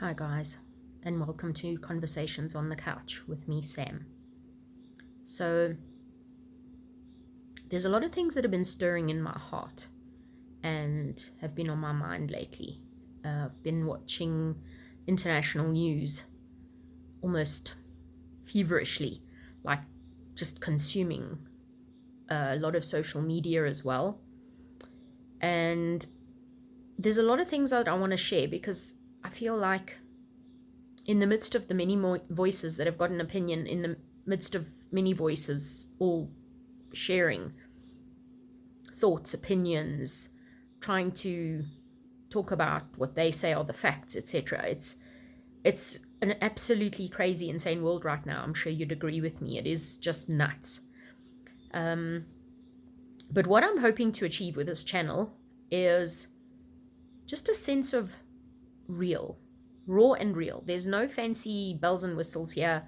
Hi guys, and welcome to Conversations on the Couch with me, Sam. So, there's a lot of things that have been stirring in my heart and have been on my mind lately. I've been watching international news almost feverishly, like just consuming a lot of social media as well. And there's a lot of things that I want to share because I feel like in the midst of the many voices that have got an opinion, in the midst of many voices all sharing thoughts, opinions, trying to talk about what they say are the facts, etc. It's an absolutely crazy, insane world right now. I'm sure you'd agree with me. It is just nuts. But what I'm hoping to achieve with this channel is just a sense of real, raw and real. There's no fancy bells and whistles here.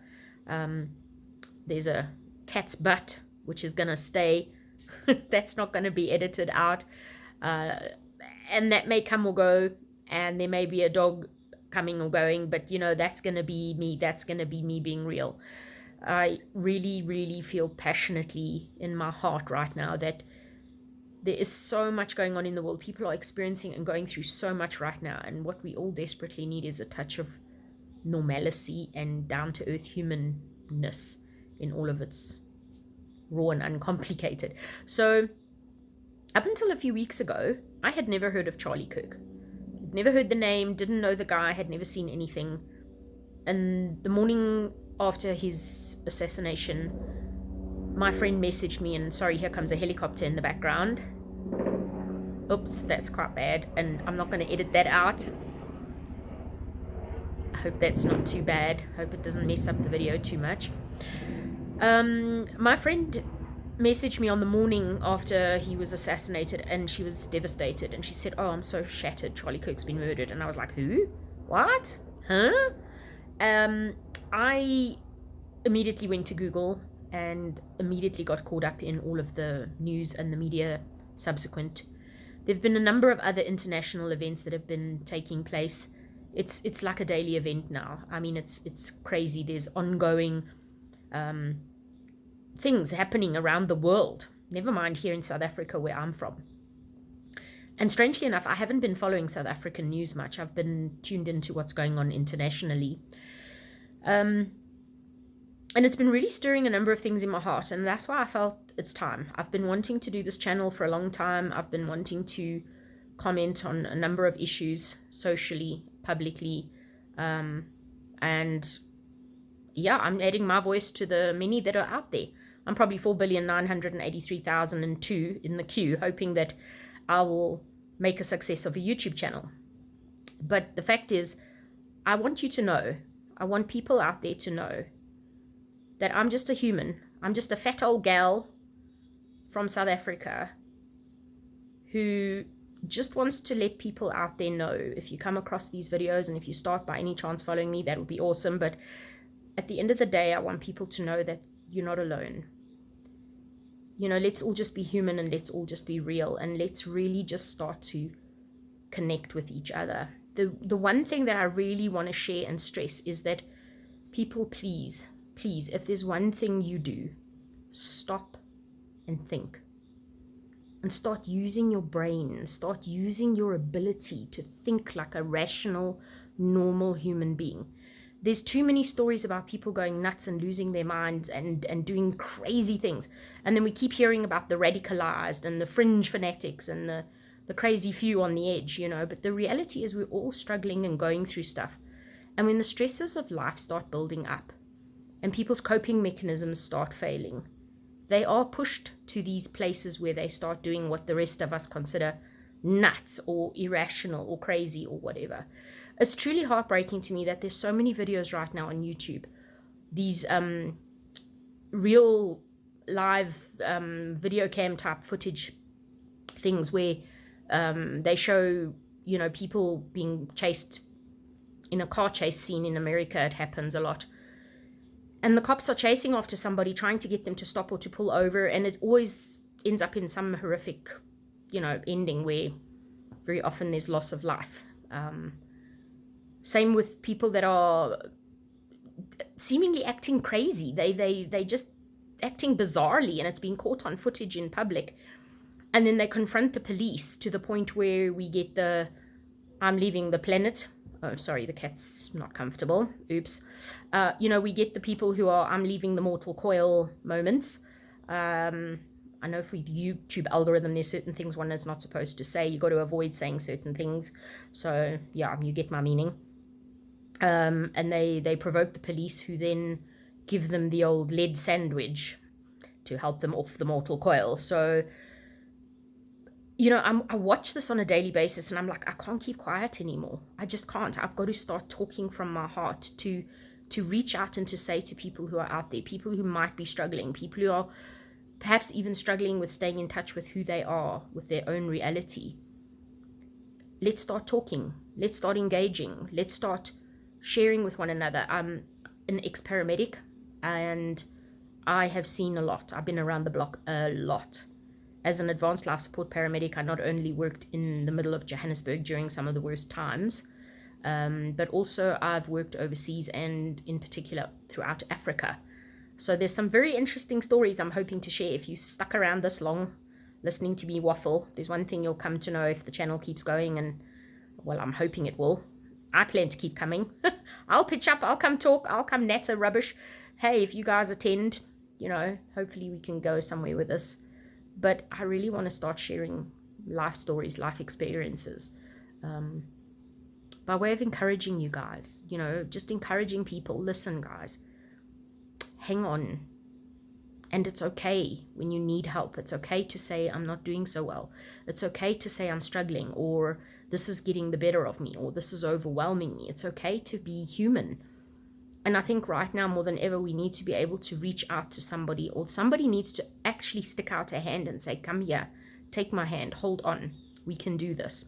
There's a cat's butt, which is going to stay. That's not going to be edited out. And that may come or go. And there may be a dog coming or going. But, you know, that's going to be me. That's going to be me being real. I really, really feel passionately in my heart right now that there is so much going on in the world. People are experiencing and going through so much right now. And what we all desperately need is a touch of normalcy and down-to-earth humanness in all of its raw and uncomplicated. So up until a few weeks ago, I had never heard of Charlie Kirk. I'd never heard the name, didn't know the guy, had never seen anything. And the morning after his assassination, my friend messaged me, and sorry, here comes a helicopter in the background. Oops, that's quite bad, and I'm not going to edit that out. I hope that's not too bad. Hope it doesn't mess up the video too much. My friend messaged me on the morning after he was assassinated, and she was devastated, and she said, "Oh, I'm so shattered. Charlie Kirk's been murdered." And I was like, "Who? What? Huh?" I immediately went to Google and immediately got caught up in all of the news and the media subsequent. There have been a number of other international events that have been taking place. It's like a daily event now. I mean, it's crazy. There's ongoing things happening around the world. Never mind here in South Africa, where I'm from. And strangely enough, I haven't been following South African news much. I've been tuned into what's going on internationally. And it's been really stirring a number of things in my heart, and that's why I felt it's time. I've been wanting to do this channel for a long time. I've been wanting to comment on a number of issues socially, publicly, and yeah, I'm adding my voice to the many that are out there. I'm probably 4,983,002 in the queue, hoping that I will make a success of a YouTube channel. But the fact is, I want you to know, I want people out there to know that I'm just a human. I'm just a fat old gal from South Africa who just wants to let people out there know, if you come across these videos and if you start by any chance following me, that would be awesome. But at the end of the day, I want people to know that you're not alone. You know, let's all just be human, and let's all just be real, and let's really just start to connect with each other. The one thing that I really want to share and stress is that people, please, if there's one thing you do, stop and think. And start using your brain, start using your ability to think like a rational, normal human being. There's too many stories about people going nuts and losing their minds and doing crazy things. And then we keep hearing about the radicalized and the fringe fanatics and the crazy few on the edge, you know. But the reality is we're all struggling and going through stuff. And when the stresses of life start building up and people's coping mechanisms start failing, they are pushed to these places where they start doing what the rest of us consider nuts or irrational or crazy or whatever. It's truly heartbreaking to me that there's so many videos right now on YouTube, these real live video cam type footage things where they show, you know, people being chased in a car chase scene. In America, it happens a lot. And the cops are chasing after somebody, trying to get them to stop or to pull over. And it always ends up in some horrific, you know, ending where very often there's loss of life. Same with people that are seemingly acting crazy. They just acting bizarrely, and it's being caught on footage in public. And then they confront the police to the point where we get the "I'm leaving the planet." Oh, sorry, the cat's not comfortable. Oops. We get the people who are "I'm leaving the mortal coil" moments. I know for the YouTube algorithm, there's certain things one is not supposed to say. You got to avoid saying certain things. So yeah, you get my meaning. And they provoke the police, who then give them the old lead sandwich to help them off the mortal coil. So I watch this on a daily basis, and I'm like, I can't keep quiet anymore. I just can't. I've got to start talking from my heart to reach out and to say to people who are out there, people who might be struggling, people who are perhaps even struggling with staying in touch with who they are, with their own reality. Let's start talking. Let's start engaging. Let's start sharing with one another. I'm an ex-paramedic, and I have seen a lot. I've been around the block a lot. As an advanced life support paramedic, I not only worked in the middle of Johannesburg during some of the worst times, but also I've worked overseas, and in particular throughout Africa. So there's some very interesting stories I'm hoping to share. If you stuck around this long listening to me waffle, there's one thing you'll come to know if the channel keeps going, and well, I'm hoping it will. I plan to keep coming. I'll pitch up, I'll come talk, I'll come natter rubbish. Hey, if you guys attend, hopefully we can go somewhere with this. But I really want to start sharing life stories, life experiences, by way of encouraging you guys, just encouraging people. Listen, guys, hang on. And it's okay when you need help. It's okay to say, I'm not doing so well. It's okay to say I'm struggling, or this is getting the better of me, or this is overwhelming me. It's okay to be human. And I think right now more than ever, we need to be able to reach out to somebody, or somebody needs to actually stick out a hand and say, come here, take my hand, hold on, we can do this.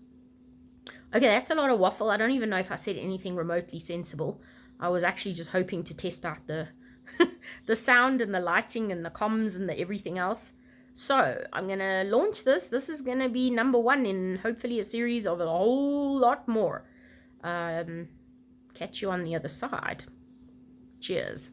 Okay, that's a lot of waffle. I don't even know if I said anything remotely sensible. I was actually just hoping to test out the the sound and the lighting and the comms and the everything else. So I'm going to launch this. This is going to be number 1 in hopefully a series of a whole lot more. Catch you on the other side. Cheers.